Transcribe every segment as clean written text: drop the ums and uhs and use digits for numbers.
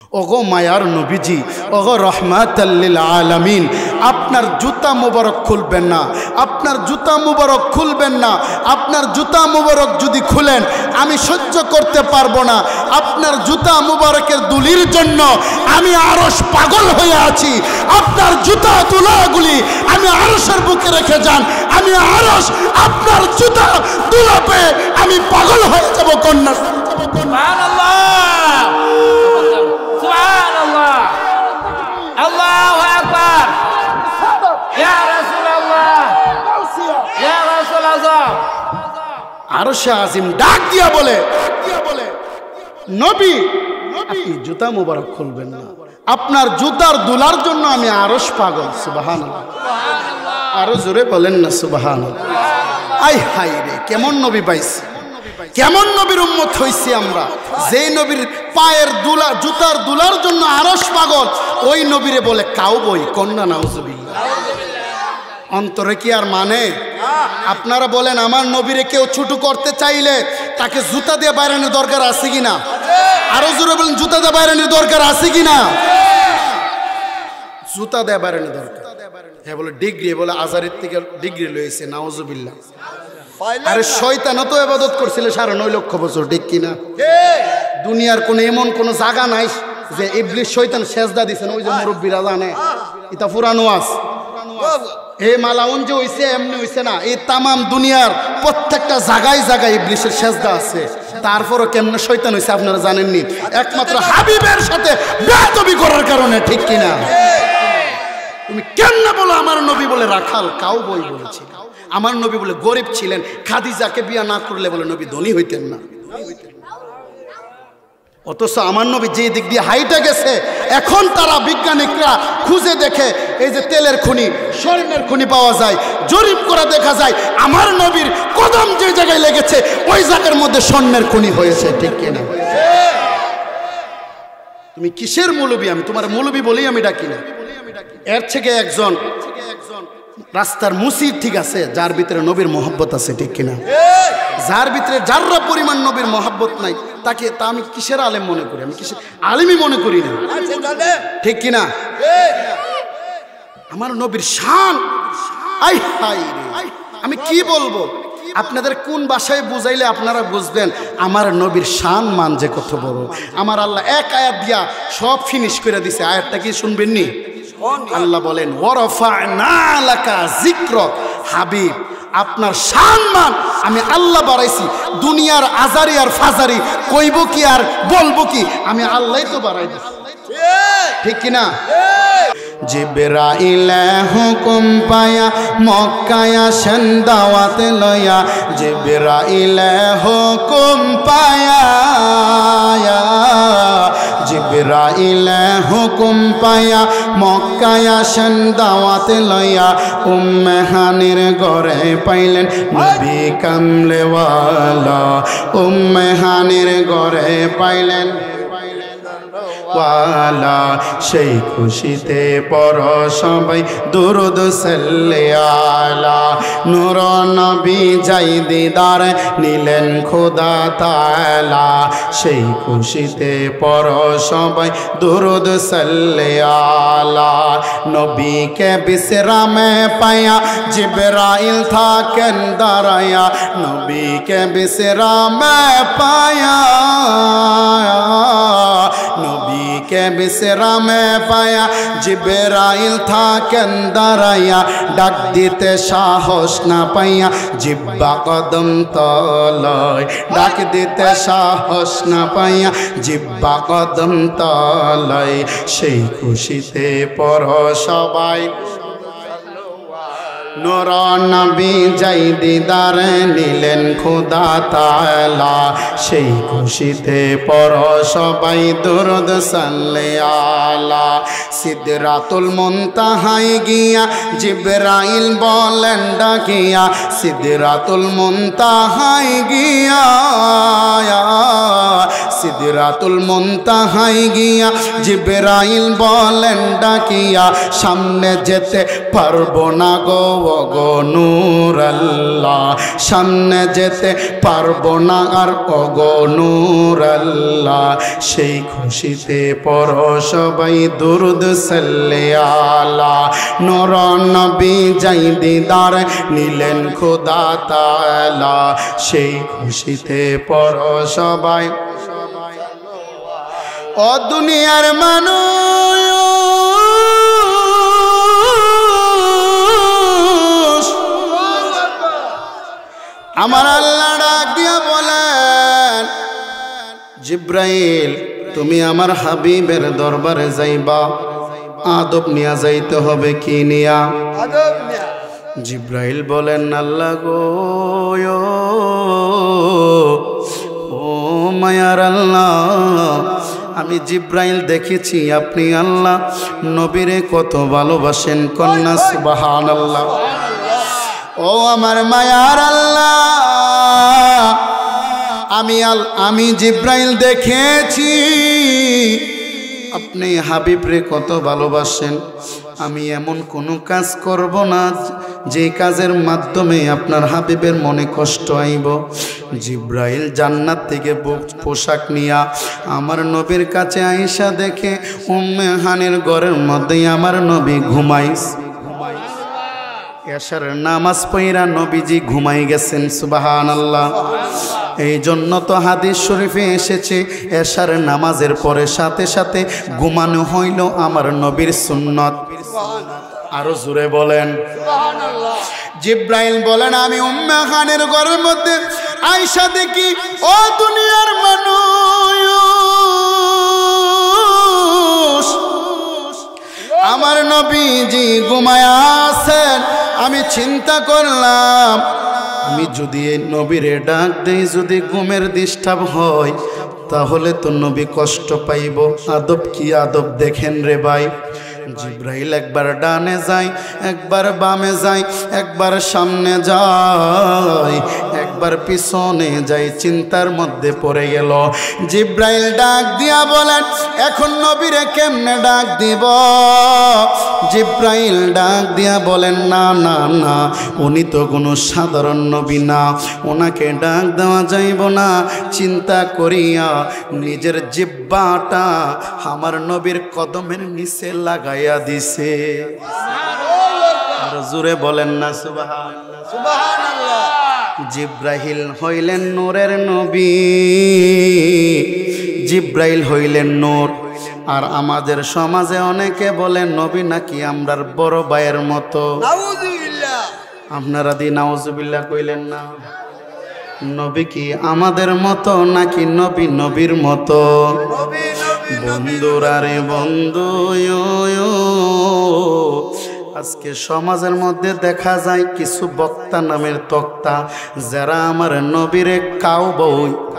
ওগো মায়ার নবীজি, ওগো রহমাতাল লিল আলামিন, আপনার জুতা মুবারক খুলবেন না, আপনার জুতা মুবারক খুলবেন না। আপনার জুতা মুবারক যদি খুলেন আমি সহ্য করতে পারবো না। আপনার জুতা মুবারকের দুলির জন্য আমি আরশ পাগল হয়ে আছি। আপনার জুতা দুলাগুলি আমি আরশের বুকে রেখে যান, আমি আরশ আপনার জুতা দুলা পেয়ে আমি পাগল হয়ে যাব। কন্যা সুবহানাল্লাহ, সুবহানাল্লাহ, আল্লাহু আকবার, ইয়া রাসূলুল্লাহ, ইয়া রাসূলুল্লাহ। আরশে আজিম ডাক দিয়া বলে, নবী আপনি জুতা মুবারক খুলবেন না, আপনার জুতার দুলার জন্য আমি আরশ পাগল। সুবহানাল্লাহ, আরো জোরে বলেন না সুবহানাল্লাহ। আই হাই রে, কেমন নবী পাইছি, কেমন নবীর উম্মত হইছি আমরা, যেই নবীর পায়ের দুলা জুতার দুলার জন্য আরশ পাগল, ওই নবীরে বলে কাউবই। কন্যা নাউজুবিল্লাহ। অন্তরে কি আর মানে? আপনারা বলেন আমার নবীরে কেউ ছোট করতে চাইলে তাকে জুতা দিয়ে বাইরানোর দরকার আছে কিনা? আরো জোরে বলেন, জুতা দিয়ে বাইরানোর দরকার আছে কিনা? জুতা দিয়ে বাইরানোর দরকার। হ্যাঁ বলে ডিগ্রি, বলে আজারের থেকে ডিগ্রি লয়েছে, নাউজুবিল্লাহ। আরে শয়তানও তো ইবাদত করছিল 9.5 লক্ষ বছর, ঠিক কিনা? দুনিয়ার কোন এমন কোন জায়গা নাই যে ইবলিস শয়তান সেজদা দিছেন। ওই যে মুরব্বীরা জানে, এটা পুরানো আস এ মালাউন যে হইছে এমনি হইছে না, এই তামাম দুনিয়ার প্রত্যেকটা জায়গায় জায়গায় ইবলিসের সেজদা আছে। তারপরও কেমনে শয়তান হইছে আপনারা জানেননি? একমাত্র হাবিবের সাথে বেয়াদবি করার কারণে, ঠিক কিনা? তুমি কেমনে বলো আমার নবী বলে রাখাল কাউবই বলেছি, আমার নবী বলে গরিব ছিলেন, খাদিজাকে বিয়া না করলে বলে নবী ধনী হইতেন না। অথচ আমার নবী যে দিক দিয়ে হাইটে গেছে, এখন তারা বিজ্ঞানিকরা খুঁজে দেখে এই যে তেলের খনি, স্বর্ণের খনি পাওয়া যায়, জরিপ করে দেখা যায় আমার নবীর কদম যে জায়গায় লেগেছে ওই জায়গার মধ্যে স্বর্ণের খনি হয়েছে, ঠিক কিনা? তুমি কিসের মৌলবী? আমি তোমার মৌলবী বলেই আমি ডাকি না। এর থেকে একজন রাস্তার মুসি, ঠিক আছে, যার ভিতরে নবীর মহব্বত আছে, ঠিক কিনা? যার ভিতরে যাররা পরিমাণ নবীর মহব্বত নাই, তাকে তা আমি কিসের আলেম মনে করি? আমি কিসের আলেমই মনে করি না, ঠিক কিনা? আমার নবীর শান, আই হাই রে, আমি কি বলবো আপনাদের? কোন ভাষায় বুঝাইলে আপনারা বুঝবেন আমার নবীর শান মান যে কত বড়। আমার আল্লাহ এক আয়াত দিয়া সব ফিনিশ করে দিছে। আয়াতটা কি শুনবেননি? আল্লাহ বলেন ওয়ারাফা'না লাকা যিকরাক, হাবিব আপনার সম্মান আমি আল্লাহ বাড়াইছি। দুনিয়ার আজারি আর ফাজারি কইব কি আর বলবো কি? আমি আল্লাহই তো বাড়াই দিছি, ঠিক কিনা? জিবরাইল হুকুম পায়া মক্কায় আসেন দাওয়াত লয়া, জিবরাইল হুকুম পায়া, জিবরাইল হুকুম পায়া মক্কায় আসেন দাওয়াত লয়া, উম্মে হানির ঘরে পাইলেন নবী কামলেওয়ালা, উম্মে হানির ঘরে পাইলেন ওয়ালা, সেই খুশিতে পর সবাই দুরুদ সাল্লি আলা, নূর নবী যাই দিদার নিলেন খোদা তাআলা, সেই খুশিতে পর সবাই দুরুদ সাল্লি আলা, নবীকে বিশ্রামে পায়া জিবরাইল থাকেন দাঁড়ায়া, নবীকে বিশ্রামে পায়া, নবীকে বিশ্রামে পায়া জিবরাইল থাকেন দাঁড়াইয়া, ডাক দিতে সাহস না পাইয়া জিব্বা কদম তলায়, ডাক দিতে সাহস না পাইয়া জিব্বা কদম তলায়, সেই খুশিতে পর সবাই নূর নবী যাই দিদার নিলেন খোদা তাআলা, সেই খুশিতে পর সবাই দুরুদ সাল্লি আলা, সিদরাতুল মুনতাহায় গিয়া জিবরাইল বলেন ডাকিয়া, সিদরাতুল মুনতাহায় গিয়া সিদরাতুল মুনতাহায় গিয়া জিবরাইল বলেন ডাকিয়া সামনে যেতে পারবো না গো নূর আল্লাহ, সামনে যেতে পারবো না আর গো নূর আল্লাহ। সেই খুশিতে পড়ো সবাই দুরুদ সাল্লি আলা নূর নবী যাই দিদার নিলেন খোদা তাআলা। সেই খুশিতে পড়ো সবাই ও দুনিয়ার মানুষ। আমার আল্লাহ ডাক দিয়া বলেন জিব্রাইল তুমি আমার হাবিবের দরবারে যাইবা, আদব নিয়া যাইতে হবে। কি নিয়া? জিব্রাইল বলেন আল্লাহ গো ও মায়ার আল্লাহ, আমি জিব্রাইল দেখেছি আপনি আল্লাহ নবীরে কত ভালোবাসেন। কন্যা সুবহানাল্লাহ। ও আমার মায়ার আল্লাহ, আমি জিব্রাইল দেখেছি আপনি হাবিবরে কত ভালোবাসেন। আমি এমন কোনো কাজ করব না যে কাজের মাধ্যমে আপনার হাবিবের মনে কষ্ট আইব। জিব্রাইল জান্নাত থেকে পোশাক নিয়া আমার নবীর কাছে আইসা দেখে উম্মে হানির ঘরের মধ্যে আমার নবী ঘুমাইস। এশার নামাজ পড়া নবীজি ঘুমাই গেছেন। সুবহানাল্লাহ। এই জন্য তো হাদিস শরীফে এসেছে এশার নামাজের পরে সাথে সাথে ঘুমানো হইল আমার নবীর সুন্নত। আরো জোরে বলেন সুবহানাল্লাহ। জিব্রাইল বলেন আমি উম্মে খানের ঘরের মধ্যে আয়েশা দেখি ও দুনিয়ার মানুষ, আমার নবীজি ঘুমায় আছেন। আমি চিন্তা করলাম আমি যদি এই নবীরে ডাক দেই, যদি ঘুমের ডিস্টার্ব হয় তাহলে তো নবী কষ্ট পাইব। আদব কি আদব দেখেন রে ভাই। জিব্রাইল একবার ডানে যায়, একবার বামে যায়, একবার সামনে যায়, একবার পিছনে যায়। চিন্তার মধ্যে পড়ে গেল। জিব্রাইল ডাক দিয়া বলেন এখন নবীরে কেমনে ডাক দিব? জিব্রাইল ডাক দিয়া বলেন না না না, উনি তো কোনো সাধারণ নবী না, ওনাকে ডাক দেওয়া যাইব না। চিন্তা করিয়া নিজের জিহ্বাটা আমার নবীর কদমের নিচে লাগাইয়া দিছে। আর জোরে বলেন না সুবহানাল্লাহ সুবহানাল্লাহ। জিব্রাইল হইলেন নূরের নবী, জিব্রাইল হইলেন নূর। আর আমাদের সমাজে অনেকে বলেন নবী নাকি আমরার বড় ভাইয়ের মতো। নাউযুবিল্লাহ। আপনারা দি নাউযুবিল্লাহ কইলেন না? নবী কি আমাদের মতো নাকি নবী নবীর মতো? বন্ধুরা রে বন্ধু, আজকে সমাজের মধ্যে দেখা যায় কিছু বক্তা নামের তক্তা যারা আমার নবীরে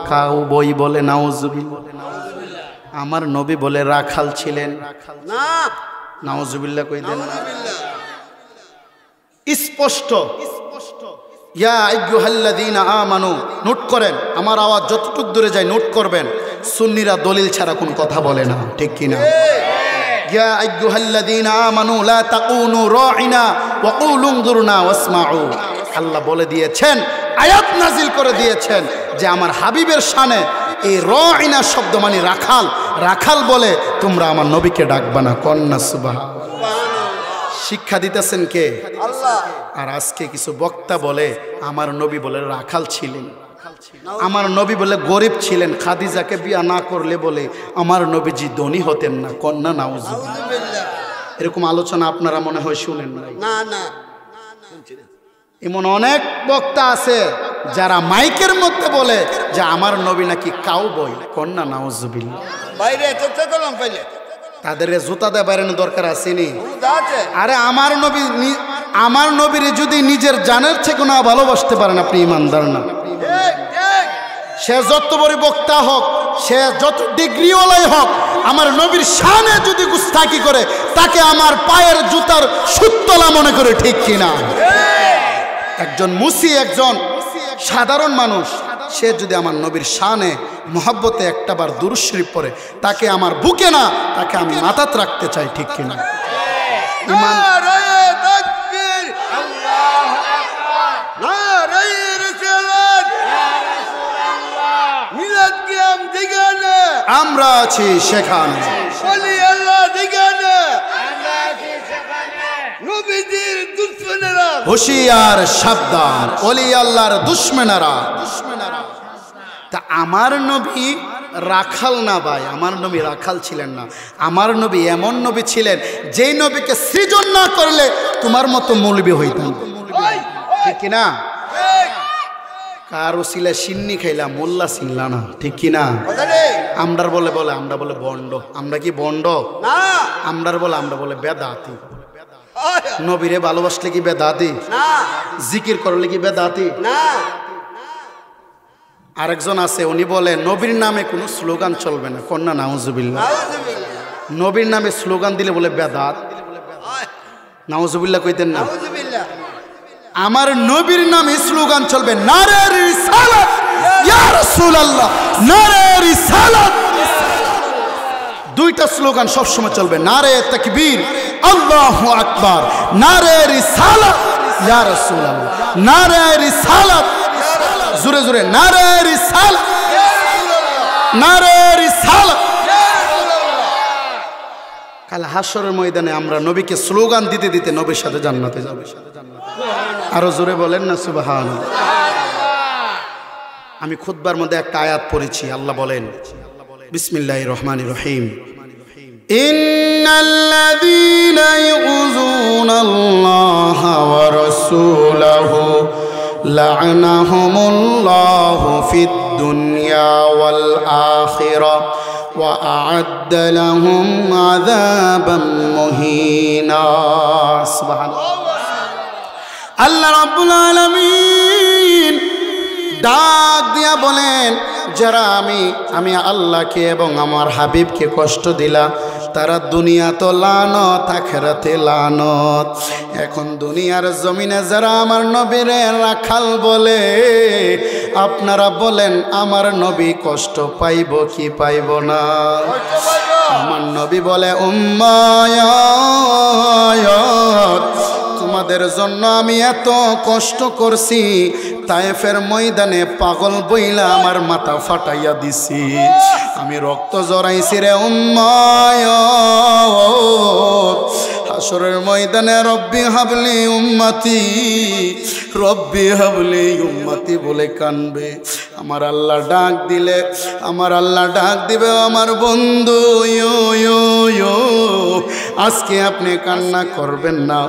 কাউ বই বলে। নাউযুবিল্লাহ। আমার নবী বলে রাখাল ছিলেন না। নাউযুবিল্লাহ কই দেন। স্পষ্ট ইয়া আইয়ুহাল্লাযীনা আমানু। নোট করেন, আমার আওয়াজ যতটুকু দূরে যায় নোট করবেন। সুন্নিরা দলিল ছাড়া কোন কথা বলে না, ঠিক কি না? ইয়া আইয়ুহাল্লাযীনা আমানু লা তাকুনু রাঈনা ওয়া কুলু উনজুরনা ওয়াসমাউ। আল্লাহ বলে দিয়েছেন, আয়াত নাজিল করে দিয়েছেন যে আমার হাবিবের শানে এই রাঈনা শব্দ মানে রাখাল, রাখাল বলে তোমরা আমার নবীকে ডাকবা না। কন্যা সুবহানাল্লাহ। শিক্ষা দিতেছেন কে? আল্লাহ। আর আজকে কিছু বক্তা বলে আমার নবী বলে রাখাল ছিলেন, আমার নবী বলে গরিব ছিলেন, খাদিজাকে বিয়া না করলে বলে আমার নবীজি ধনী হতেন না। কন্যা নাউযুবিল্লাহ। এরকম আলোচনা আপনারা মনে হয় শুনেন নাই? না না। এমন অনেক বক্তা আছে যারা মাইকের মধ্যে বলে যে আমার নবী নাকি কাউ বই। কন্যা নাউযুবিল্লাহ। বাইরে চেষ্টা করলাম পাইলে তাদের জুতা দিয়ে বাইরানোর দরকার আসেনি? আরে আমার নবীর যদি নিজের জানের থেকে না ভালোবাসতে পারেন আপনি ইমানদার না। সে যত বড় বক্তা হোক, সে যত ডিগ্রিওয়ালাই হোক, আমার নবীর শানে যদি গুস্তাকি করে তাকে আমার পায়ের জুতার সুতলা মনে করে, ঠিক কিনা? একজন মুসি, একজন সাধারণ মানুষ, সে যদি আমার নবীর শানে মোহাব্বতে একটাবার দুরূদ শরীফ পড়ে, তাকে আমার বুকে না, তাকে আমি মাথাত রাখতে চাই, ঠিক কিনা? ইমান আমরা আছি সেখানে, হুশিয়ার সাবধান, ওলি আল্লাহর দুশমনেরা। তা আমার নবী রাখাল না ভাই, আমার নবী রাখাল ছিলেন না। আমার নবী এমন নবী ছিলেন যেই নবীকে সৃজন না করলে তোমার মতো মৌলবী হইতাম, ঠিক কিনা? কারো ছিলে সিন্নি খাইলা, মোল্লা চিনলা না, ঠিক কিনা? আমরার বলে আমরা বলে বন্ড। আমরা কি বন্ড? আমরার বলে আমরা বলে বেদাতি। নবীরে ভালোবাসলে কি বেদাতি? জিকির করলে কি বেদাতি? আরেকজন আছে, উনি বলে নবীর নামে কোনো স্লোগান চলবে না। কন্যা নাউজুবিল্লাহ। নবীর নামে স্লোগান দিলে বলে বেদাত। নাউজুবিল্লাহ কইতেন না? আমার নবীর নামে স্লোগান চলবে, নারে রিসালাত ইয়া রাসূলুল্লাহ, নারে রিসালাত। দুইটা স্লোগান সব সময় চলবে, নারে তাকবীর আল্লাহু আকবার, নারে রিসালাত ইয়া রাসূলুল্লাহ, নারে রিসালাত। জোরে জোরে নারে রিসালাত, নারে রিসালাত। কাল হাশরের ময়দানে আমরা নবীকে স্লোগান দিতে দিতে নবীর সাথে জান্নাতে যাব। আরো জোরে বলেন না সুবহানাল্লাহ। আমি খুতবার মধ্যে একটা আয়াত পড়েছি, আল্লাহ বলেন বিসমিল্লাহির রহমানির রহিম, ইন্নাল্লাযীনা ইউযুনাল্লাহা ওয়া রাসূলাহু লা'নাহুমুল্লাহু ফিদ দুনিয়া ওয়াল আখিরাহ ওয়া আ'আদ্দা লাহুম আযাবাম মুহিনা। সুবহানাল্লাহ। আল্লাহ রাব্বুল আলামিন ডাক দিয়া বলেন, যারা আমি আল্লাহকে এবং আমার হাবিবকে কষ্ট দিলাম, তারা দুনিয়া তো লানত, আখিরাতে লানত। এখন দুনিয়ার জমিনে যারা আমার নবীরে রাখাল বলে, আপনারা বলেন আমার নবী কষ্ট পাইব কি পাইব না? আমার নবী বলে, উম্মায়াত, তোমাদের জন্য আমি এত কষ্ট করছি, তায়েফের ময়দানে পাগল বইলা আমার মাথা ফাটাইয়া দিছি, আমি রক্ত জড়াইছি রে উম্মায়াত। হাশরের ময়দানে রব্বি হাবলি উম্মতি, রব্বি হাবলি উম্মতি বলে কানবে। আমার আল্লাহ ডাক দিলে, আমার আল্লাহ ডাক দিবে, আমার বন্ধু আজকে আপনি কান্না করবেন না।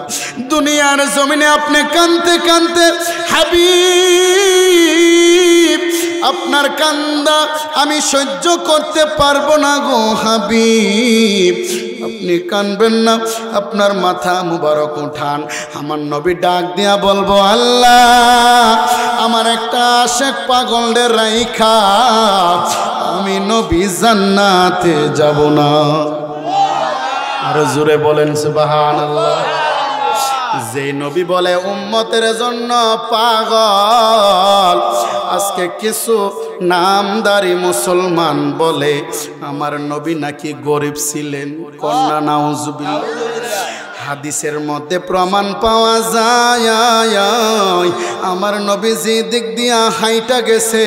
দুনিয়ার জমিনে আপনি কানতে কানতে হাবিব, আপনার কান্দা আমি সহ্য করতে পারবো না গো হাবিব, আপনি কানবেন না, আপনার মাথা মুবারক উঠান। আমার নবী ডাক দিয়া বলবো, আল্লাহ আমার একটা আশেক পাগলের রাইখা আমি নবী জান্নাতে যাব না। আর জোরে বলেন সুবহানাল্লাহ। যে নবী বলে উম্মতের জন্য পাগল, আজকে কিছু নামদারি মুসলমান বলে আমার নবী নাকি গরিব ছিলেন। কন্যা নাউজুবিল্লাহ। হাদিসের মধ্যে প্রমাণ পাওয়া যায়, আমার নবী যে দিক দিয়া হাইটা গেছে,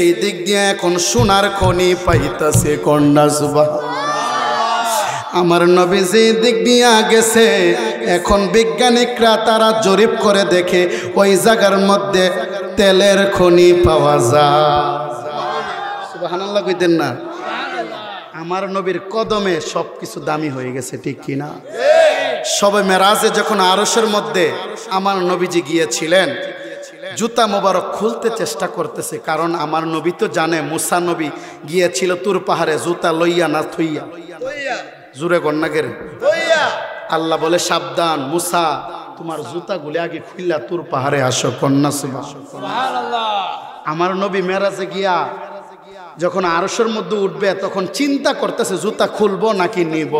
এই দিক দিয়া এখন সোনার খনি পাইতাছে। কন্যা সুবহানাল্লাহ। আমার নবী যে দিক দিয়া গেছে, এখন বিজ্ঞানিকরা তারা জরিপ করে দেখে ওই জায়গার মধ্যে তেলের খনি পাওয়া যায়। সুবহানাল্লাহ কইতেন না? আমার নবীর কদমে সবকিছু দামি হয়ে গেছে, ঠিক কিনা? সবে মেরাজে যখন আরশের মধ্যে আমার নবীজি গিয়েছিলেন, জুতা মোবারক খুলতে চেষ্টা করতেছে, কারণ আমার নবী তো জানে মুসা নবী গিয়েছিল তুর পাহাড়ে জুতা লইয়া না থইয়া। জুরে কন্যাকের আল্লাহ বলে, সাবধান মুসা, তোমার জুতা গুলি আগে খুললা তুর পাহাড়ে আসো। কন্যা সুবহানাল্লাহ। আমার নবী মেরাজে গিয়া যখন আরশের মধ্যে উঠবে তখন চিন্তা করতেছে জুতা খুলবো নাকি নিব।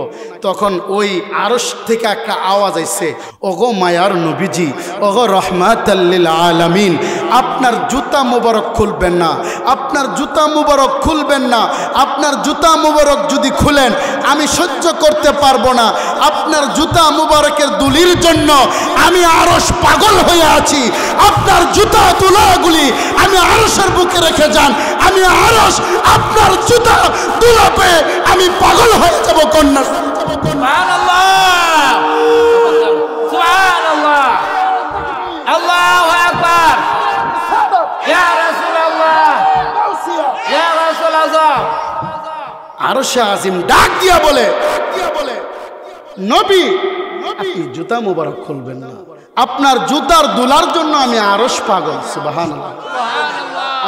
তখন ওই আরশ থেকে একটা আওয়াজ আইছে, ওগো মায়ার নবীজি, ওগো রহমাতাল লিল আলামিন, আপনার জুতা মুবারক খুলবেন না, আপনার জুতা মুবারক খুলবেন না, আপনার জুতা মুবারক যদি খুলেন আমি সহ্য করতে পারবো না, আপনার জুতা মুবারকের দুলির জন্য আমি আরশ পাগল হয়ে আছি, আপনার জুতা দুলাগুলি আমি আরশের বুকে রেখে যান, আমি আরশ আপনার জুতা দুলা পেয়ে আমি পাগল হয়ে যাব কন্যা। সুবহানাল্লাহ, সুবহানাল্লাহ, আল্লাহু আকবার, ইয়া রাসূলুল্লাহ, ইয়া রাসূলুল্লাহ। আরশে আজিম ডাক দিয়া বলে, নবী আপনি জুতা মুবারক খুলবেন না, আপনার জুতার দুলার জন্য আমি আরশ পাগল। সুবহানাল্লাহ,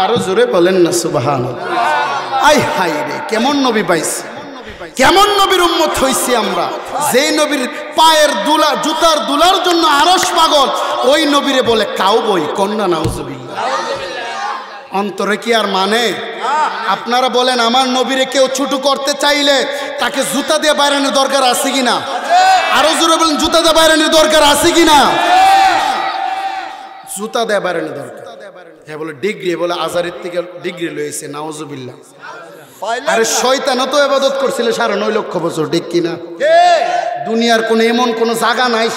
আরো জোরে বলেন না সুবহানাল্লাহ। আই হাই রে, কেমন নবী পাইছি, কেমন নবীর উম্মত হইছি আমরা, যেই নবীর পায়ের দুলা জুতার দুলার জন্য আরশ পাগল, ওই নবীরে বলে কাউবই, কন্যা নাউজুবিল্লাহ। অন্তরে কি আর মানে? আপনারা বলেন আমার নবীরে কেউ ছোট করতে চাইলে তাকে জুতা দিয়ে বাইরানোর দরকার আছে কিনা? আরো জোরে বলেন, জুতা দিয়ে বাইরানোর দরকার আছে কিনা? জুতা দিয়ে বাইরানোর দরকার। হ্যাঁ বলে ডিগ্রি, বলে আজারের থেকে ডিগ্রি লয়েছে, নাউজুবিল্লাহ। আরে শয়তানও তো ইবাদত করছিল 9.5 লক্ষ বছর, ঠিক কিনা? দুনিয়ার কোন এমন কোন জায়গা নাই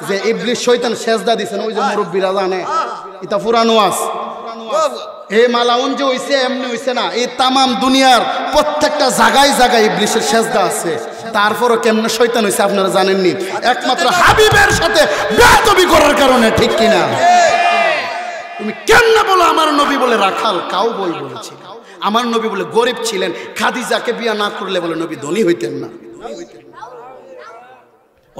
যে ইবলিস শয়তান সেজদা দিছেন, ওই যে মুরব্বীরা জানে, এটা পুরানো আস। এ মালাউন যে হইছে এমনি হইছে না, এই তামাম দুনিয়ার প্রত্যেকটা জায়গায় জায়গায় ইবলিসের সেজদা আছে। তারপরও কেমনে শয়তান হইছে আপনারা জানেননি? একমাত্র হাবিবের সাথে বেয়াদবি করার কারণে, ঠিক কিনা? তুমি কেমনে বলো আমার নবী বলে রাখাল, কাউ বলেছি, আমার নবী বলে গরিব ছিলেন, খাদিজাকে বিয়া না করলে বলে নবী ধনী হইতেন না।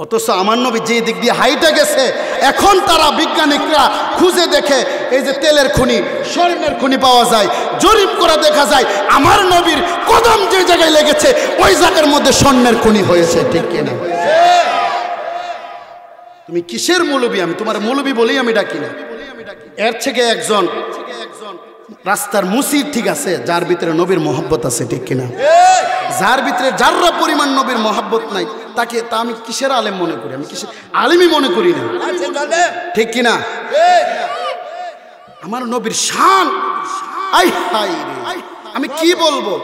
অথচ আমার নবী যে দিক দিয়ে হাইটে গেছে, এখন তারা বিজ্ঞানিকরা খুঁজে দেখে এই যে তেলের খনি, স্বর্ণের খনি পাওয়া যায়, জরিপ করে দেখা যায় আমার নবীর কদম যে জায়গায় লেগেছে ওই জায়গার মধ্যে স্বর্ণের খনি হয়েছে, ঠিক কিনা? তুমি কিসের মৌলবী? আমি তোমার মৌলবী বলেই আমি ডাকি না। এর থেকে একজন রাস্তার মুসি, ঠিক আছে, যার ভিতরে নবীর মহব্বত আছে, ঠিক কিনা? যার ভিতরে যাররা পরিমাণ নবীর মহব্বত নাই তাকে তা আমি কিসের আলেম মনে করি? আমি কিসের আলেমই মনে করি না, ঠিক কিনা? আমার নবীর শান, আই হাই রে, আমি কি বলবো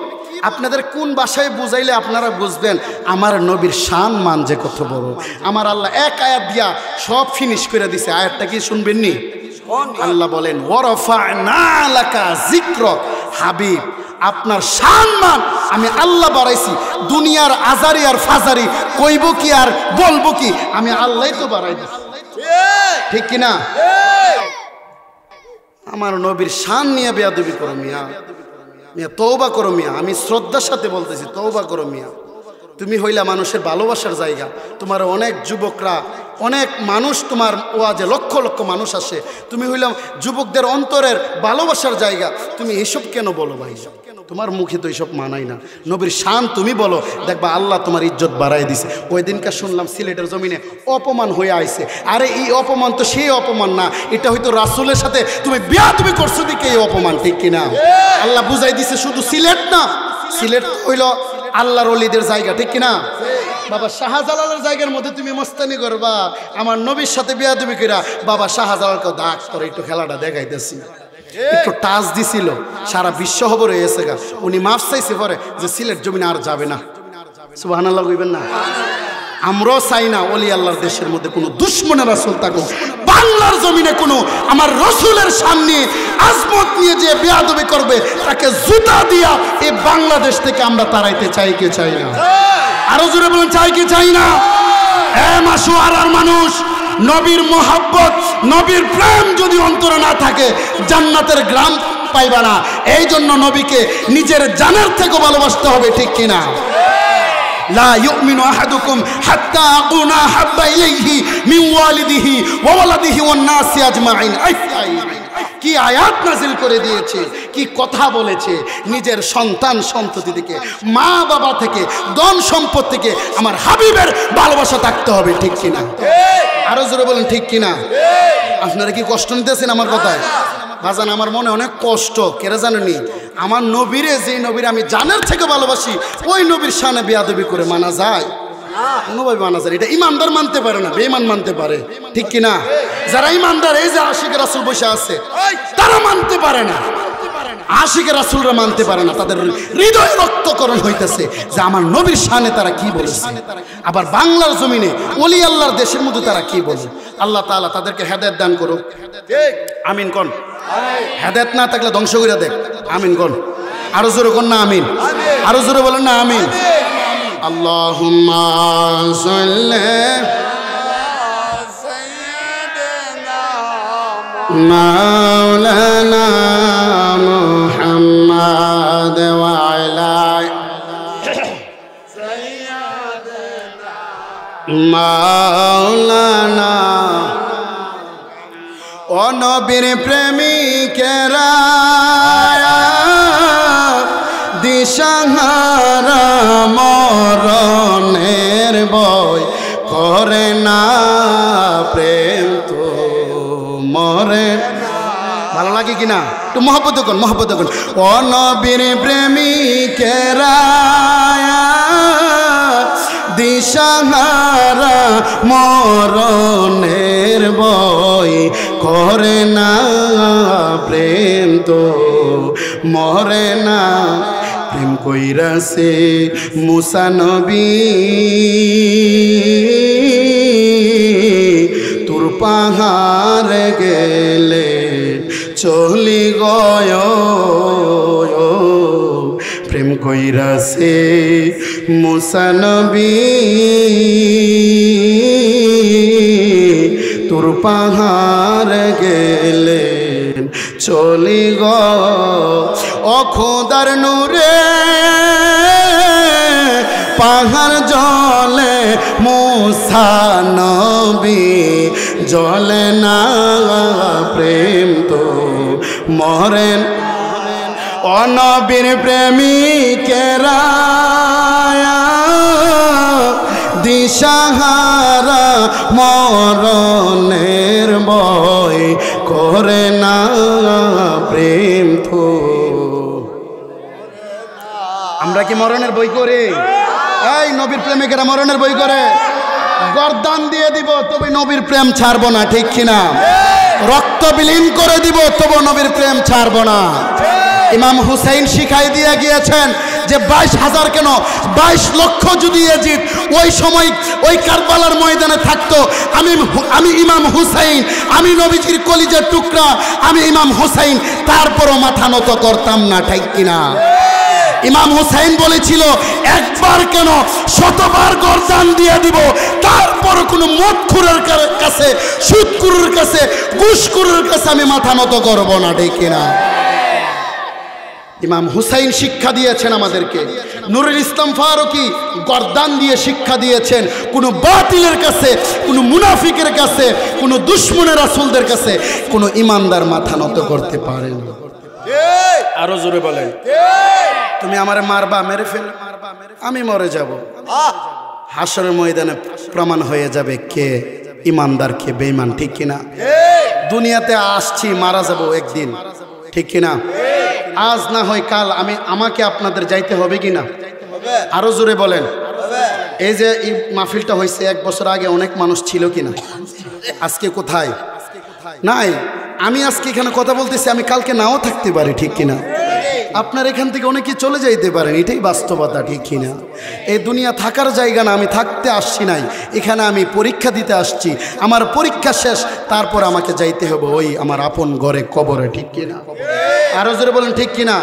আপনাদের? কোন ভাষায় বুঝাইলে আপনারা বুঝবেন আমার নবীর শান মান যে কত বড়? আমার আল্লাহ এক আয়াত দিয়া সব ফিনিশ করে দিছে। আয়াতটা কি শুনবেননি? আল্লাহ বলেন, ওয়ারাফা'না লাকা যিকরাক, হাবিব আপনার সম্মান আমি আল্লাহ বাড়াইছি। দুনিয়ার আজারি আর ফাজারি কইব কি আর বলবো কি? আমি আল্লাহই তো বাড়াই দিছি, ঠিক কিনা? আমার নবীর শান নিয়ে বেয়াদবি করো মিয়া, মিয়া তওবা করো মিয়া। আমি শ্রদ্ধার সাথে বলতেছি, তওবা করো মিয়া। তুমি হইলা মানুষের ভালোবাসার জায়গা। তোমার অনেক যুবকরা, অনেক মানুষ তোমার ওয়াজে লক্ষ লক্ষ মানুষ আসে। তুমি হইলাম যুবকদের অন্তরের ভালোবাসার জায়গা। তুমি এসব কেন বলো ভাই? তোমার মুখে তো এইসব মানাই না। নবীর শান তুমি বলো, দেখবা আল্লাহ তোমার ইজ্জত বাড়াই দিছে। ওই দিনকে শুনলাম সিলেটের জমিনে অপমান হয়ে আইছে। আরে এই অপমান তো সেই অপমান না, এটা হয়তো রাসূলের সাথে তুমি বেয়াদবি করছো দিকে এই অপমান, ঠিক কিনা? আল্লাহ বুঝাই দিছে শুধু সিলেট না, সিলেট হইল আল্লাহর ওলিদের জায়গা, ঠিক কিনা? বাবা শাহজালালের জায়গার মধ্যে তুমি মস্তানি করবা, আমার নবীর সাথে বেয়াদবি কইরা বাবা শাহজালালকে দাগ করে একটু খেলাটা দেখাইতেছি, একটু টাচ দিছিল, সারা বিশ্ব খবর হয়েছে গা। উনি মাফ চাইছে পরে যে সিলেট জমিনে আর যাবে না। সুবহানাল্লাহ কইবেন না? আমরাও চাই না ওলি আল্লাহর দেশের মধ্যে কোনো দুশ্মনের রাসূল থাকুক। বাংলার জমিনে কোনো আমার রসুলের সামনে আজমত নিয়ে যে বেয়াদবি করবে তাকে জুতা দিয়া এই বাংলাদেশ থেকে আমরা তাড়াইতে চাই কি চাই না? আরো জোরে বলেন, চাই কি চাই না? মাসুয়ারার মানুষ, নবীর মোহাব্বত, নবীর প্রেম যদি অন্তরে না থাকে জান্নাতের গ্রাম পাইবা না। এই জন্য নবীকে নিজের জানের থেকে ভালোবাসতে হবে, ঠিক কিনা? লা ইউমিনু আহাদুকুম হাত্তা আকুনা হাব্বা ইলাইহি মিন ওয়ালিদিহি ওয়া ওয়ালাদিহি ওয়ান নাসি আজমাইন। কি আয়াত নাযিল করে দিয়েছে, কি কথা বলেছে! নিজের সন্তান সন্ততি থেকে, মা বাবা থেকে, ধন সম্পদ থেকে আমার হাবিবের ভালোবাসা থাকতে হবে, ঠিক কিনা? আরো জোরে বলেন, ঠিক কিনা? আপনারা কি কষ্ট নিতেছেন আমার কথায়? বাজান আমার মনে অনেক কষ্ট, কেন জানেননি? আমার নবীরে, যে নবীর আমি জানের থেকে ভালোবাসি, ওই নবীর শানে বেয়াদবি করে মানা যায়? কোনোভাবে মানা যায়? এটা ইমানদার মানতে পারে না, বেঈমান মানতে পারে, ঠিক কিনা? যারা ইমানদার, এই যে আশিক রাসূল বসে আছে, তারা মানতে পারে না, আশিকের রাসূলরা মানতে পারে না। তাদের হৃদয় রক্তকরণ হইতেছে যে আমার নবীর শানে তারা কি বলেছে। আবার বাংলার জমিনে ওলি আল্লাহর দেশের মধ্যে তারা কি বলে। আল্লাহ তাআলা তাদেরকে হেদায়েত দান করুক, আমিন কোন। হেদায়েত না থাকলে ধ্বংস করে দেখ, আমিন কোন। আরো জোরে কোন না আমিন, আরো জোরে বলেন না আমিন। আল্লাহুম্মা সাল্লি মাওলানা মুহাম্মদ ওয়া আলা সাইয়্যিদিনা মাওলানা। ও নবীর প্রেমিকেরা, দিশাহারা মরণের ভয় করে না, প্রেম তো মরে। ভালো লাগে কিনা? একটু মহব্বত করুন, মহব্বত করুন। ও নবীর প্রেমিকেরা, দিশাহারা মরণের ভয় করে না, প্রেম তো মরে না। প্রেম কইরাছে মুসা নবী, তোর পাহাড় গেলে চলি গয়। প্রেম কইরাছে মুসা নবী, তোর পাহাড় গেলে চলি গ। ও খোদার নূরে পাহাড় জলে, মুসা নবী জলে না, প্রেম তো মরেন। ও নবীর প্রেমিকেরা, দিশাহারা মরণের ভয় করে না, প্রেম তো। আমরা কি মরণের বই করি? এই নবীর প্রেমিকেরা মরণের বই করে? গর্দান দিয়ে দিব তবে নবীর প্রেম ছাড়বো না, ঠিক কিনা? রক্ত বিলীন করে দিব তবু নবীর প্রেম ছাড়বো না। ইমাম হুসাইন শিখাই দিয়ে গিয়েছেন যে 22,000 কেন 22 লক্ষ যদি ইয়াজিদ ওই সময় ওই কারবালার ময়দানে থাকতো, আমি ইমাম হুসাইন, আমি নবীজির কলিজার টুকরা, আমি ইমাম হুসাইন, তারপরও মাথা নত করতাম না, ঠিক কিনা? ইমাম হুসাইন বলেছিল, একবার কেন 100বার গর্দান দিয়ে দিব, তারপর কোনো মদখুরের কাছে, সুদখুরের কাছে, ঘুষখুরের কাছে আমি মাথা নত করব না, ঠিক কিনা? ইমাম হুসাইন শিক্ষা দিয়েছেন আমাদেরকে। নুরুল ইসলাম ফারুকী গর্দান দিয়ে শিক্ষা দিয়েছেন, কোনো বাতিলের কাছে, কোনো মুনাফিকের কাছে, কোনো দুশমনের রাসূলদের কাছে কোনো ইমানদার মাথা নত করতে পারে না। আরো জোরে বলেন। তুমি আমারে মারবা, মেরে ফেল, আমি মরে যাব। হাসরের ময়দানে প্রমাণ হয়ে যাবে কে ইমানদার কে বেঈমান, ঠিক কিনা? দুনিয়াতে আসছি, মারা যাব একদিন, ঠিক কিনা? আজ না হয় কাল আমাকে আপনাদের যাইতে হবে কিনা? আরো জোরে বলেন। এই যে এই মাহফিলটা হয়েছে 1 বছর আগে অনেক মানুষ ছিল কিনা? আজকে কোথায়? নাই। আমি আজকে এখানে কথা বলতেছি, আমি কালকে নাও থাকতে পারি, ঠিক কিনা? আপনার এখান থেকে অনেকে চলে যাইতে পারেন, এটাই বাস্তবতা, ঠিক কিনা? এই দুনিয়া থাকার জায়গা না, আমি থাকতে আসছি নাই, এখানে আমি পরীক্ষা দিতে আসছি। আমার পরীক্ষা শেষ, তারপর আমাকে যাইতে হবে ওই আমার আপন ঘরে, কবরে, ঠিক কিনা? আরো জোরে বলেন, ঠিক কিনা?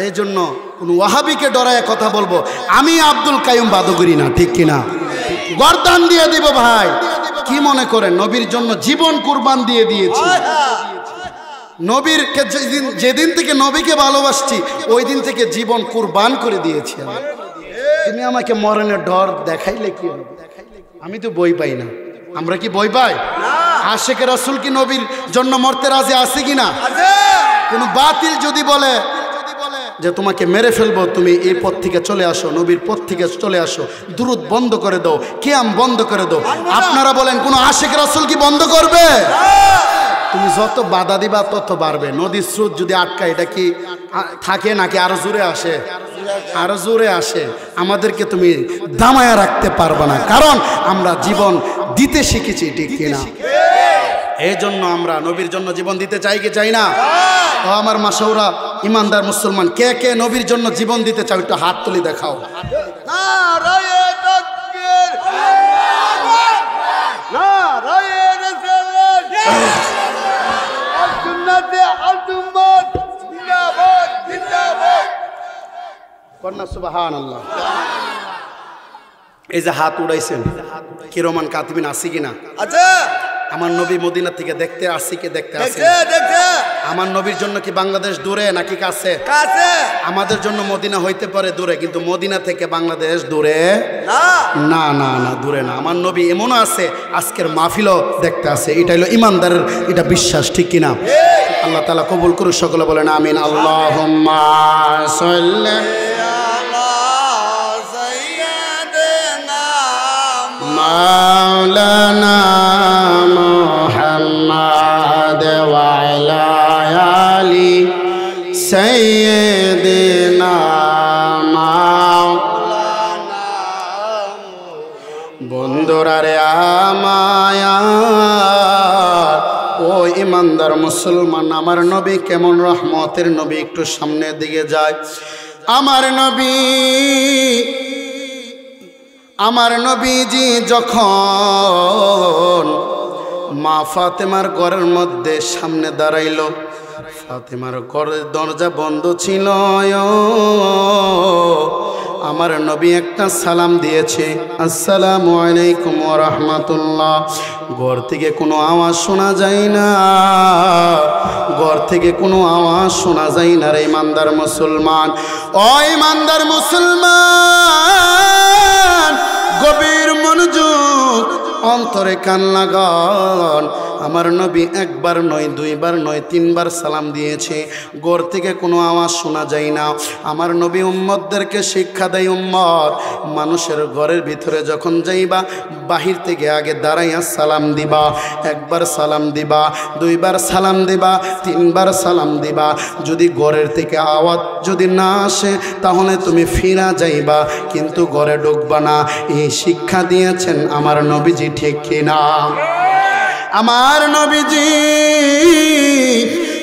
এই জন্য কোন ওয়াহাবিকে ডরায় কথা বলবো, আমি আব্দুল কাইয়ুম বাদুগরি না, ঠিক কিনা? গর্দান দিয়ে দিব ভাই। কি মনে করেন নবীর জন্য জীবন কুরবান দিয়ে দিয়েছি? নবীরকে যেদিন থেকে নবীকে ভালোবাসছি ওই দিন থেকে জীবন কুরবান করে দিয়েছি। তুমি আমাকে মরণের ডর দেখাইলে কি হবে? আমি তো বই পাই না। আমরা কি বই পাই? আশিক রাসূল কি নবীর জন্য মরতে রাজি আছে কিনা? কোন বাতিল যদি বলে যে তোমাকে মেরে ফেলবো, তুমি এই পথ থেকে চলে আসো, নবীর পথ থেকে চলে আসো, দুরূদ বন্ধ করে দাও, কিয়াম বন্ধ করে দাও, আপনারা বলেন কোন আশিক রাসূল কি বন্ধ করবে? তুমি যত বাধা দিবা তত বাড়বে। নদীর স্রোত যদি আটকায় এটা কি থাকে নাকি আরো জোরে আসে? আরো জোরে আসে। আমাদেরকে তুমি দামায়া রাখতে পারবে না, কারণ আমরা জীবন দিতে শিখেছি, ঠিক কিনা? এই জন্য আমরা নবীর জন্য জীবন দিতে চাই কি চাই না? ও আমার মাশাউরা ইমানদার মুসলমান, কে কে নবীর জন্য জীবন দিতে চাও একটু হাত তুলি দেখাও। সুবহানাল্লাহ। এই যে হাত উড়াইছেন, কিরমান কাতিবিন আসি কিনা? আচ্ছা, আমার নবী মদিনা থেকে দেখতে আসি কি দেখতে আসি? আমার নবীর জন্য কি বাংলাদেশ দূরে নাকি কাছে? আমাদের জন্য মদিনা হইতে পারে দূরে, কিন্তু মদিনা থেকে বাংলাদেশ দূরে না, না না দূরে না। আমার নবী এমনও আছে আজকের মাহফিলও দেখতে আছে। এটা হলো ইমানদারের এটা বিশ্বাস, ঠিক কিনা? আল্লাহ তাআলা কবুল করুন, সকলে বলেন আমিন। আল্লাহুম্মা সাল্লি মাওলানা মুহাম্মাদ ওয়া আলা আলি সাইয়্যিদিনা মাওলানা। বন্ধুরা রে আমায়া, ও ইমানদার মুসলমান, আমার নবী কেমন রহমতের নবী, একটু সামনের দিকে যায়। আমার নবীজি যখন মা ফাতেমার ঘরের মধ্যে সামনে দাঁড়াইল, ফাতেমার ঘরের দরজা বন্ধ ছিল। আমার নবী একটা সালাম দিয়েছে, আসসালামু আলাইকুম ওয়া রাহমাতুল্লাহ। ঘর থেকে কোনো আওয়াজ শোনা যায় না, ঘর থেকে কোনো আওয়াজ শোনা যায় না রে ইমানদার মুসলমান। ও ইমানদার মুসলমান, গভীর মনোযোগ, অন্তরে কান লাগান। আমার নবী একবার নয়, দুইবার নয়, তিনবার সালাম দিয়েছে, ঘর থেকে কোনো আওয়াজ শোনা যায় না। আমার নবী উম্মতদেরকে শিক্ষা দেয়, উম্মত মানুষের ঘরের ভিতরে যখন যাইবা, বাহির থেকে আগে দাঁড়াইয়া সালাম দিবা। একবার সালাম দিবা, দুইবার সালাম দিবা, তিনবার সালাম দিবা। যদি ঘরের থেকে আওয়াজ যদি না আসে তাহলে তুমি ফিরা যাইবা, কিন্তু ঘরে ঢুকবা না। এই শিক্ষা দিয়েছেন আমার নবীজি, ঠিক কিনা? আমার নবীজি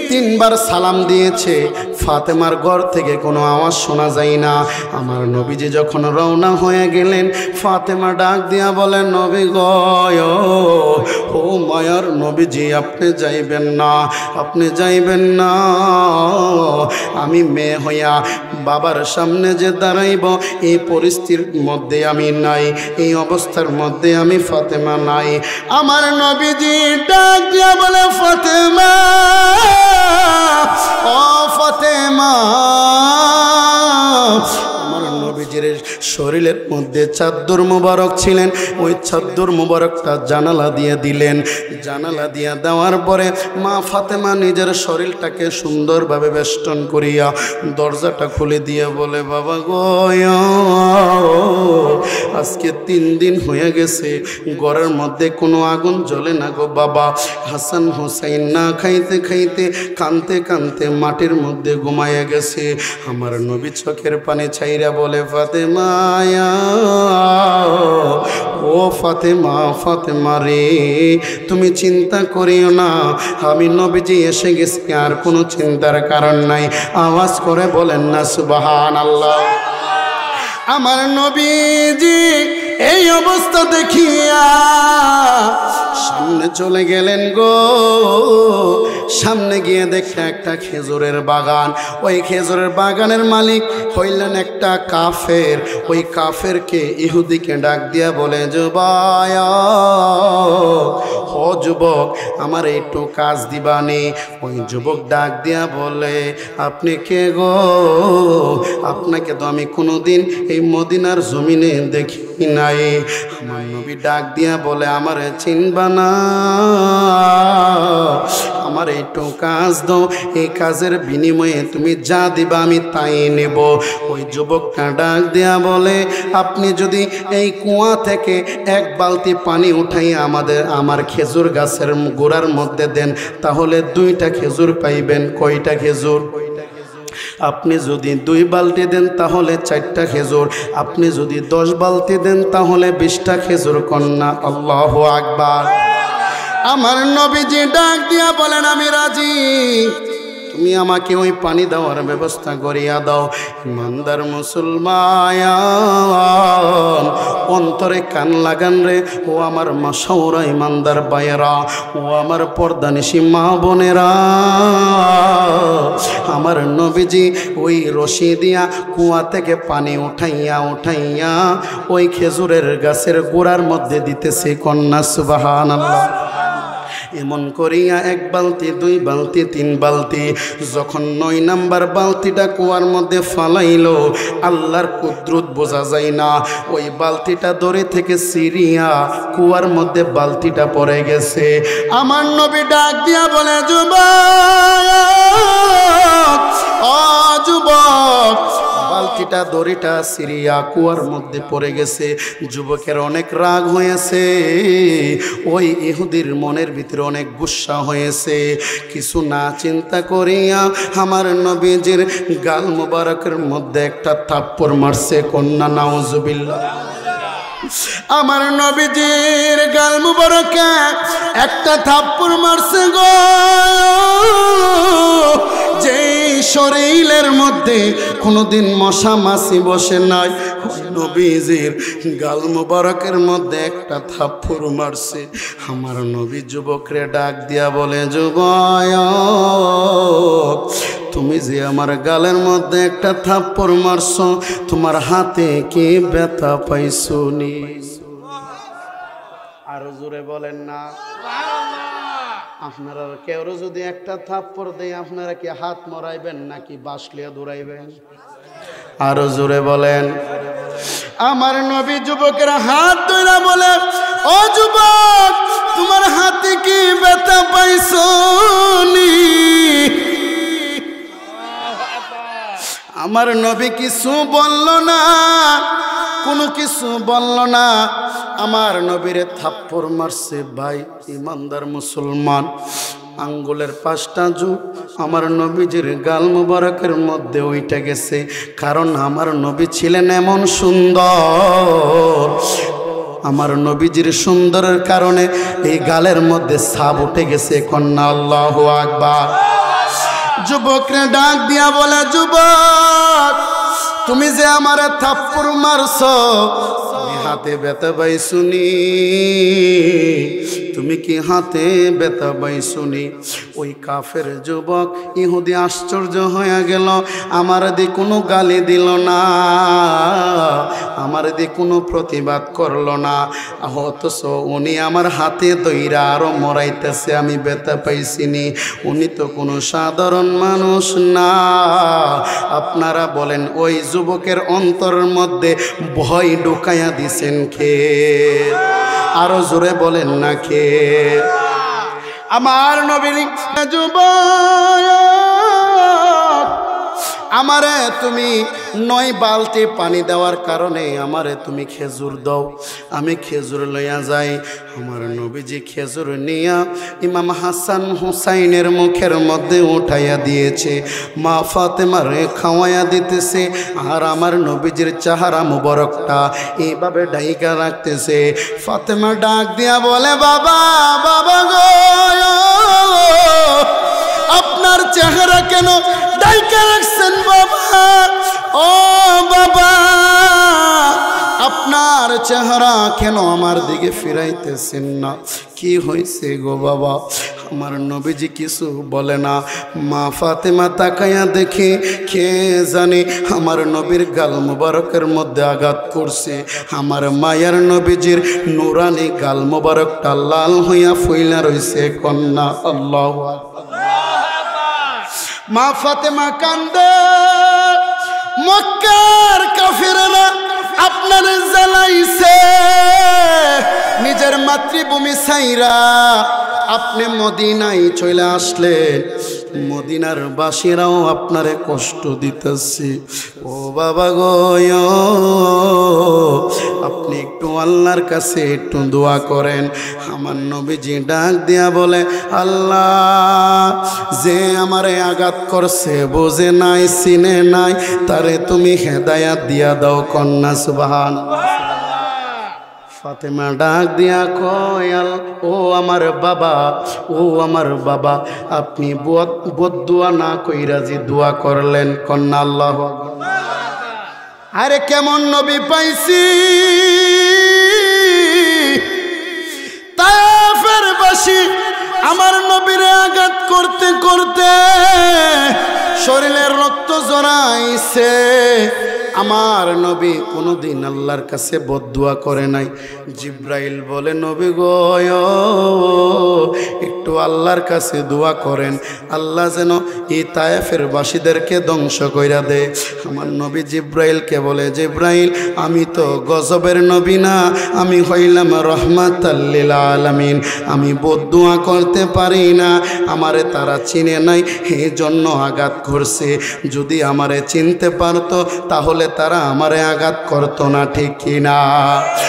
তিনবার সালাম দিয়েছে, ফাতেমার ঘর থেকে কোনো আওয়াজ শোনা যায় না। আমার নবীজি যখন রওনা হয়ে গেলেন, ফাতেমা ডাক দিয়া বলেন, নবী গো, ও মায়ার নবীজি, আপনি যাইবেন না, আপনি যাইবেন না। আমি মেয়ে হইয়া বাবার সামনে যে দাঁড়াইব, এই পরিস্থিতির মধ্যে আমি নাই, এই অবস্থার মধ্যে আমি ফাতেমা নাই। আমার নবীজি ডাক দিয়া বলে, ফাতেমা, ও ফাতেমা। আমার নবীজির শরীরের মধ্যে চাদর মুবারক ছিলেন, ওই চাদর মুবারকটা জানালা দিয়ে দিলেন। জানালা দিয়ে দেওয়ার পরে মা ফাতেমা নিজের শরীরটাকে সুন্দরভাবে বেষ্টন করিয়া দরজাটা খুলে দিয়ে বলে, বাবা গো, আজকে 3 দিন হয়ে গেছে ঘরের মধ্যে কোনো আগুন জ্বলে না গো বাবা। হাসান হুসাইন না খাইতে খাইতে, কানতে কানতে মাটির মধ্যে ঘুমাইয়া গেছে। আমার নবী চোখের পানি ছাইরা বলে, ফাতেমা, ও ফাতেমা, ফাতেমা রে, তুমি চিন্তা করিও না, আমি নবীজি এসে গেছি, আর কোনো চিন্তার কারণ নাই। আওয়াজ করে বলেন না সুবহানাল্লাহ। আমার নবীজি এই অবস্থা দেখিয়া সামনে চলে গেলেন গো। সামনে গিয়ে দেখে একটা খেজুরের বাগান। ওই খেজুরের বাগানের মালিক হইলেন একটা কাফের। ওই কাফেরকে ইহুদিকে ডাক দিয়া বলে, ও যুবক, আমার একটু কাজ দিবানি। ওই যুবক ডাক দিয়া বলে, আপনি কে গো? আপনাকে তো আমি কোনোদিন এই মদিনার জমিনে দেখি নাই। আমার নবী ডাক দিয়া বলে, আমারে চিনবা না? আমার একটু কাজ দাও, এই কাজের বিনিময়ে তুমি যা দিবা আমি তাই নেব। ওই যুবকটা ডাক দেয়া বলে, আপনি যদি এই কুয়া থেকে এক বালতি পানি উঠাই আমার খেজুর গাছের গোড়ার মধ্যে দেন, তাহলে 2টা খেজুর পাইবেন। কয়টা খেজুর? আপনি যদি 2 বালতি দেন তাহলে 4টা খেজুর, আপনি যদি 10 বালতি দেন তাহলে 20টা খেজুর। কন্যা আল্লাহু আকবার। আমার নবীজি ডাক দিয়া বলেন, আমি রাজি, তুমি আমাকে ওই পানি দেওয়ার ব্যবস্থা করিয়া দাও। ইমানদার মুসলমান, অন্তরে কান লাগান রে ও আমার মাশাউরা ইমানদার বাইরা, ও আমার পর্দানিশী মা বোনেরা, আমার নবীজি ওই রশি দিয়া কুয়া থেকে পানি উঠাইয়া উঠাইয়া ওই খেজুরের গাছের গোড়ার মধ্যে দিতেছে। কন্যা সুবহানাল্লাহ। এমন করিয়া 1 বালতি 2 বালতি 3 বালতি, যখন 9 নাম্বার বালতিটা কুয়ার মধ্যে ফালাইল, আল্লাহর কুদরত বোঝা যায় না, ওই বালতিটা দড়ি থেকে সিরিয়া কুয়ার মধ্যে বালতিটা পড়ে গেছে। আমার নবী ডাক দিয়া বলে, যুবক, ও যুবক, বালতিটা দড়িটা সিরিয়া কুয়ার মধ্যে পড়ে গেছে। যুবকের অনেক রাগ হয়েছে, ওই ইহুদির মনের ভিতরে অনেক গুসা হয়েছে। কিছু না চিন্তা করিয়া আমার নবীজির গাল মুবারকের মধ্যে একটা থাপ্পড় মারছে। কন্যা নাউজুবিল্লাহ। আমার নবীজির গাল মুবারকে একটা থাপ্পড় মারছে গো, যে শরীরের মধ্যে কোনোদিন মশা মাছি বসে নাই, নবীজির গাল মুবারকের মধ্যে একটা থাপ্পড় মারছে। আমার নবী যুবকরে ডাক দিয়া বলে, যুবক, তুমি যে আমার গালের মধ্যে একটা থাপ্পড় মারছো, তোমার হাতে কি ব্যথা পাইছো নি? আরো জোরে বলেন না। আপনারা কেউ যদি একটা থাপ্পড় দেয়, আপনারা কি হাত মরাইবেন নাকি বাঁশলিয়া দৌড়াইবেন? আরো জোরে বলেন। আমার নবী যুবকের হাত ধরে বলে, ও যুবক, তোমার হাতে কি ব্যথা পাইছো নি? আমার নবী কিছু বলল না, কোনো কিছু বলল না। আমার নবীরে থাপ্পড় মারছে। ভাই ইমানদার মুসলমান, আঙ্গুলের 5টা যুগ আমার নবীজির গাল মুবারকের মধ্যে ওইটা গেছে। কারণ আমার নবী ছিলেন এমন সুন্দর, আমার নবীজির সুন্দরের কারণে এই গালের মধ্যে ছাপ উঠে গেছে। কন্যা আল্লাহু আকবার। যুবকরে ডাক দিয়া বলে, যুবক, তুমি যে আমার থাপ্পড় মারছো, হাতে ব্যথা পাইছো নি? তুমি কি হাতে ব্যথা পাইছো নি? ওই কাফের যুবক ইহুদি আশ্চর্য হয়ে গেল। আমার দিয়ে কোনো গালি দিল না, আমার দিয়ে কোনো প্রতিবাদ করলো না, অথচ উনি আমার হাতে দইরা আরো মরাইতেছে, আমি ব্যথা পাইছিনি। উনি তো কোনো সাধারণ মানুষ না। আপনারা বলেন, ওই যুবকের অন্তরের মধ্যে ভয় ঢুকাইয়া দিছেন কে? আরো জোরে বলেন না কে? আমার নবীর যুবক, আমারে তুমি 9 বালতি পানি দেওয়ার কারণে আমারে তুমি খেজুর দাও, আমি খেজুর লইয়া যাই। আমার নবীজি খেজুর নিয়া ইমাম হাসান হুসাইনের মুখের মধ্যে উঠাইয়া দিয়েছে, মা ফাতেমারে খাওয়াইয়া দিতেছে। আর আমার নবীজির চেহারা মুবারকটা এইভাবে ডাইকা রাখতেছে। ফাতেমা ডাক দিয়া বলে, বাবা, বাবা গো, আপনার চেহারা কেন ডাইকা রাখছেন বাবা? ও বাবা, আপনার চেহারা কেন আমার দিকে ফিরাইতেছেন না? কি হয়েছে গো বাবা? আমার নবীজি কিছু বলে না। মা ফাতেমা তাকাইয়া দেখে, কে জানে আমার নবীর গাল মুবারকের মধ্যে আঘাত করছে। আমার মায়ের নবীজির নুরানি গাল মুবারকটা লাল হইয়া ফইলা রইছে। কন্যা আল্লাহু আকবার। মা ফাতেমা কান্দে। মক্কার কাফিররা আপনার জ্বালাইছে, নিজের মাতৃভূমি ছাইরা আপনি মদিনায় চলে আসলেন, মদিনার বাসীরাও আপনারে কষ্ট দিতেছে। ও বাবা গো, আপনি একটু আল্লাহর কাছে একটু দোয়া করেন। আমার নবীজি ডাক দিয়া বলে, আল্লাহ, যে আমারে আঘাত করছে, বোঝে নাই, চিনে নাই, তারে তুমি হেদায়াত দিয়া দাও। কন্যা সুবহানাল্লাহ। ফাতেমা ডাক দিয়া কয়, ও আমার বাবা, ও আমার বাবা, আপনি বদদুয়া না কইরা যে দোয়া করলেন। কন্যা আল্লাহু আকবার। আরে কেমন নবী পাইছি, তায়েফের বাসী আমার নবীরে আঘাত করতে করতে শরীরের রক্ত জড়াইছে। আমার নবী কোনোদিন আল্লাহর কাছে বদদুয়া করে নাই। জিব্রাইল বলে, নবী গো, একটু আল্লাহর কাছে দোয়া করেন, আল্লাহ যেন এই তায়েফের বাসীদেরকে ধ্বংস কইরা দে। আমার নবী জিব্রাইলকে বলে, জিব্রাইল, আমি তো গজবের নবী না, আমি হইলাম রহমাতাল লিল আলামিন, আমি বদদুয়া করতে পারি না। আমারে তারা চিনে নাই, এই জন্য আঘাত করছে। যদি আমারে চিনতে পারতো তাহলে তারা আমারে আঘাত করতো না, ঠিক কিনা?